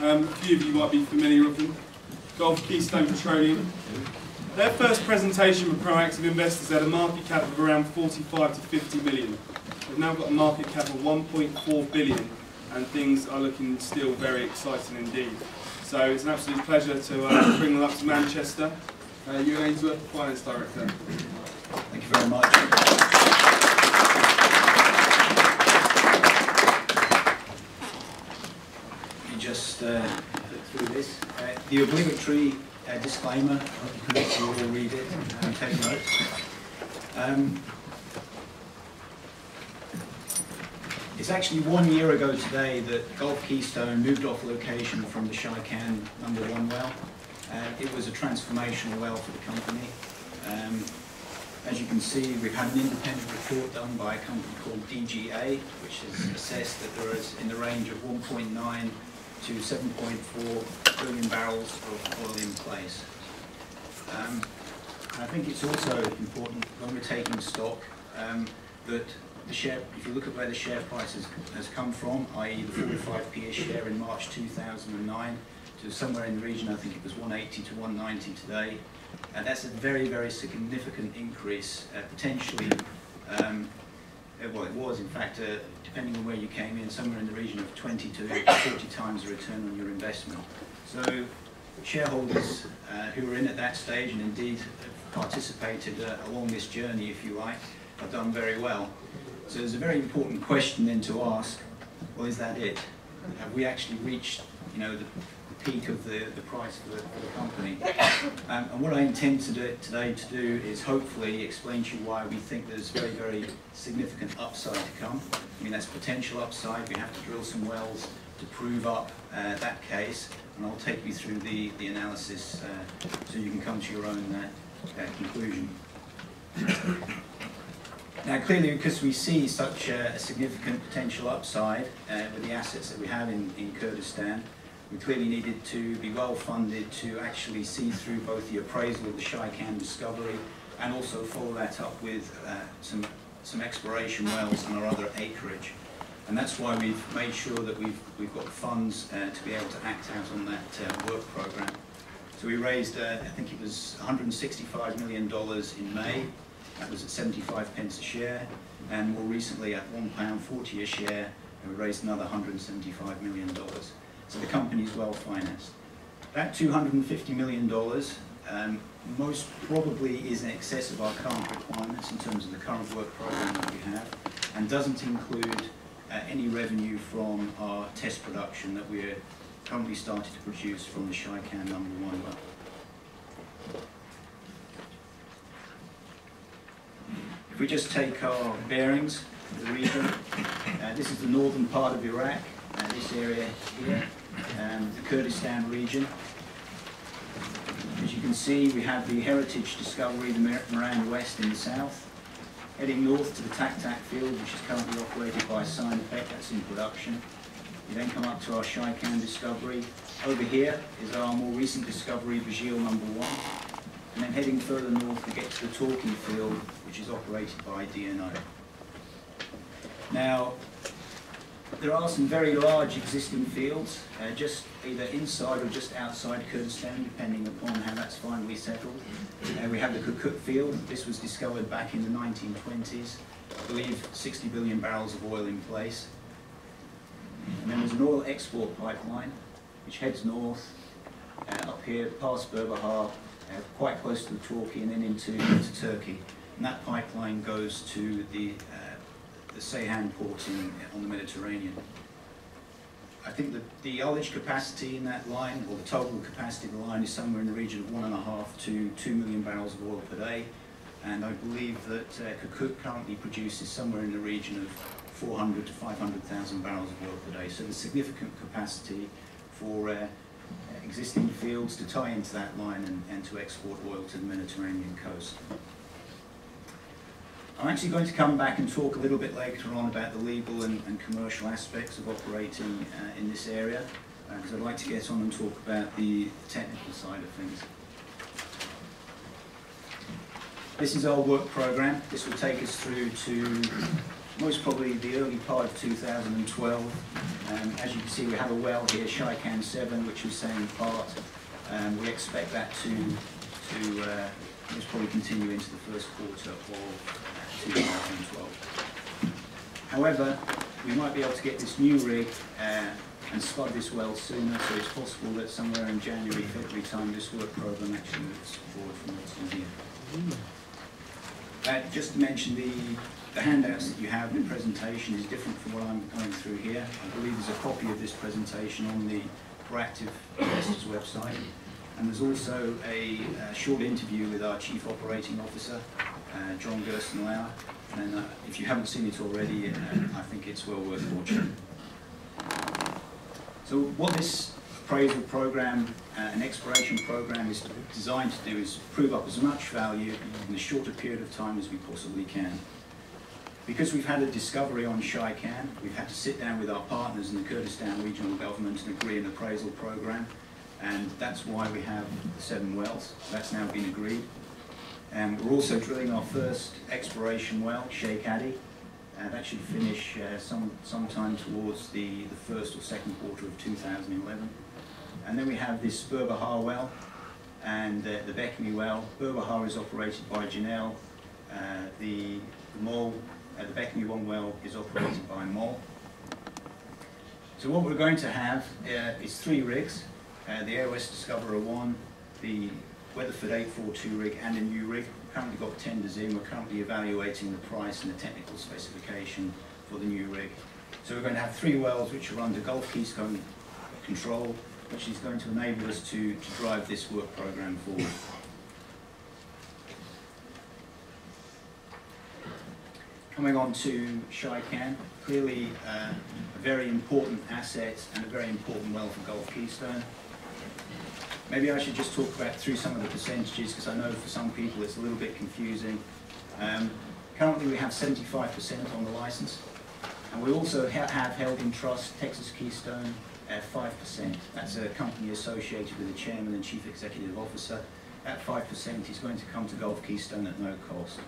A few of you might be familiar with them. Gulf Keystone Petroleum. Their first presentation with proactive investors had a market cap of around 45 to 50 million. They've now got a market cap of 1.4 billion, and things are looking still very exciting indeed. So it's an absolute pleasure to bring them up to Manchester. Ewan Ainsworth, Finance Director. Thank you very much. Let me just flip through this. The obligatory disclaimer, I hope you can all read it and take notes. It's actually 1 year ago today that Gulf Keystone moved off location from the Shaikan #1 well. It was a transformational well for the company. As you can see, we've had an independent report done by a company called DGA, which has assessed that there is in the range of 1.9 to 7.4 billion barrels of oil in place. And I think it's also important when we're taking stock that the share, if you look at where the share price has come from, i.e. the 45p a share in March 2009, to somewhere in the region, I think it was 180 to 190 today. And that's a very, very significant increase, potentially, well it was in fact, depending on where you came in, somewhere in the region of 20 to 40 times the return on your investment. So shareholders who were in at that stage and indeed have participated along this journey, if you like, have done very well. So there's a very important question then to ask, well, is that it? Have we actually reached, you know, the peak of the price for the company? And what I intend to do today is hopefully explain to you why we think there's very, very significant upside to come. I mean, that's potential upside. We have to drill some wells to prove up that case, and I'll take you through the analysis so you can come to your own conclusion. Now clearly, because we see such a significant potential upside with the assets that we have in Kurdistan, we clearly needed to be well funded to actually see through both the appraisal of the Shaikan discovery and also follow that up with some exploration wells on our other acreage. And that's why we've made sure that we've got funds to be able to act out on that work program. So we raised, I think it was $165 million in May. That was at 75p a share, and more recently at £1.40 a share, and we raised another $175 million. So the company is well financed. That $250 million most probably is in excess of our current requirements in terms of the current work program that we have, and doesn't include any revenue from our test production that we're currently starting to produce from the Shaikan #1 well. If we just take our bearings of the region, this is the northern part of Iraq, this area here, the Kurdistan region. As you can see, we have the heritage discovery, the Moran West in the south. Heading north to the Tak-Tak field, which is currently operated by Sinopec, that's in production. We then come up to our Shaikan discovery. Over here is our more recent discovery, Bajil #1. And then heading further north, we get to the Torquay field, which is operated by DNO. Now, there are some very large existing fields, just either inside or just outside Kurdistan, depending upon how that's finally settled. We have the Kirkuk field. This was discovered back in the 1920s. I believe 60 billion barrels of oil in place. And then there's an oil export pipeline, which heads north, up here, past Berbahar, quite close to the Torquay, and then into Turkey. And that pipeline goes to the Ceyhan port on the Mediterranean. I think that the ullage capacity in that line, or the total capacity of the line, is somewhere in the region of 1.5 to 2 million barrels of oil per day. And I believe that Kirkuk currently produces somewhere in the region of 400 to 500,000 barrels of oil per day. So there's significant capacity for existing fields to tie into that line and to export oil to the Mediterranean coast. I'm actually going to come back and talk a little bit later on about the legal and commercial aspects of operating in this area, because I'd like to get on and talk about the technical side of things. This is our work program. This will take us through to most probably the early part of 2012. As you can see, we have a well here, Shaikan 7, which is same part. We expect that to most probably continue into the first quarter of 2012. However, we might be able to get this new rig and spud this well sooner, so it's possible that somewhere in January, February time, this work program actually moves forward from what's in here. Just to mention, the handouts that you have in the presentation is different from what I'm going through here. I believe there's a copy of this presentation on the Proactive Investors website, and there's also a short interview with our Chief Operating Officer, John Gerstenlauer, and if you haven't seen it already, I think it's well worth watching. So what this appraisal program and exploration program is designed to do is prove up as much value in as short a period of time as we possibly can. Because we've had a discovery on Shaikan, we've had to sit down with our partners in the Kurdistan Regional Government and agree an appraisal program, and that's why we have the 7 wells. That's now been agreed. We're also drilling our first exploration well, Sheikh Adi. That should finish sometime towards the first or second quarter of 2011. And then we have this Berbahar well and the Bekmi well. Berbahar is operated by Janelle. The Bekmi 1 well is operated by Mol. So what we're going to have is 3 rigs. The AOS Discoverer 1, the Weatherford 842 rig, and a new rig. We've currently got tenders in. We're currently evaluating the price and the technical specification for the new rig. So we're going to have 3 wells which are under Gulf Keystone control, which is going to enable us to drive this work program forward. Coming on to Shaikan, clearly a very important asset and a very important well for Gulf Keystone. Maybe I should just talk through some of the percentages, because I know for some people it's a little bit confusing. Currently we have 75% on the license, and we also have held in trust Texas Keystone at 5%. That's a company associated with the chairman and chief executive officer. That 5% is going to come to Gulf Keystone at no cost.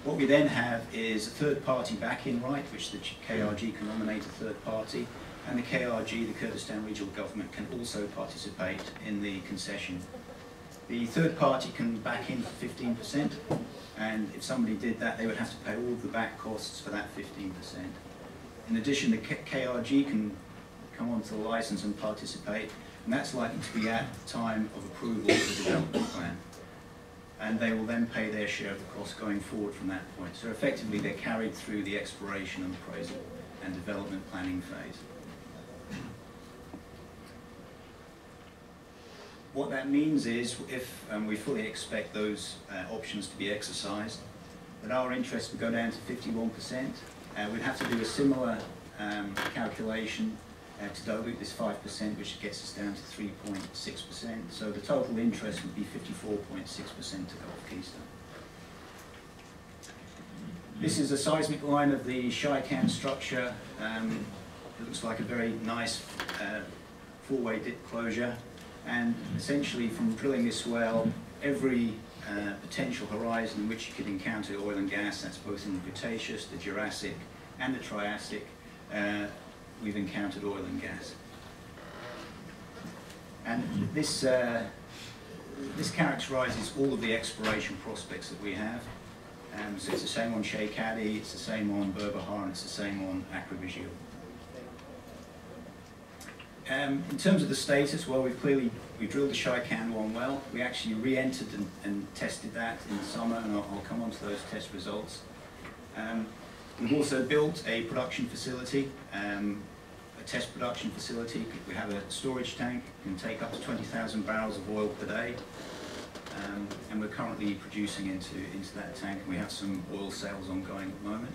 What we then have is a third-party back-in right, which the KRG can nominate a third party, and the KRG, the Kurdistan Regional Government, can also participate in the concession. The third party can back in for 15%, and if somebody did that, they would have to pay all of the back costs for that 15%. In addition, the KRG can come onto the license and participate, and that's likely to be at the time of approval of the development plan. And they will then pay their share of the cost going forward from that point. So effectively, they're carried through the exploration and appraisal and development planning phase. What that means is, if we fully expect those options to be exercised, that our interest would go down to 51%. We'd have to do a similar calculation to dilute this 5%, which gets us down to 3.6%. So the total interest would be 54.6% to Gulf Keystone. This is a seismic line of the Shaikan structure. It looks like a very nice 4-way dip closure. And essentially, from drilling this well, every potential horizon in which you could encounter oil and gas, that's both in the Cretaceous, the Jurassic, and the Triassic, we've encountered oil and gas. And this characterizes all of the exploration prospects that we have. So it's the same on Sheikh Adi, it's the same on Berbahar, and it's the same on Akravizio. In terms of the status, well, we drilled the Shaikan 1 well. We actually re-entered and tested that in the summer, and I'll come on to those test results. We've also built a production facility, a test production facility. We have a storage tank, can take up to 20,000 barrels of oil per day, and we're currently producing into that tank, and we have some oil sales ongoing at the moment.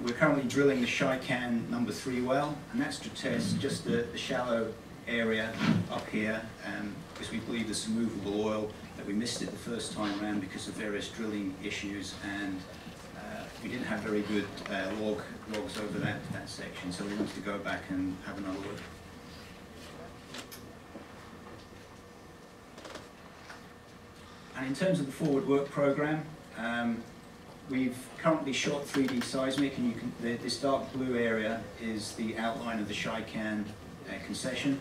We're currently drilling the Shaikan number 3 well, and that's to test just the shallow area up here, because we believe there's some movable oil that we missed it the first time around because of various drilling issues, and we didn't have very good logs over that section, so we wanted to go back and have another look. And in terms of the forward work program, We've currently shot 3D seismic, and this dark blue area is the outline of the Shaikan concession.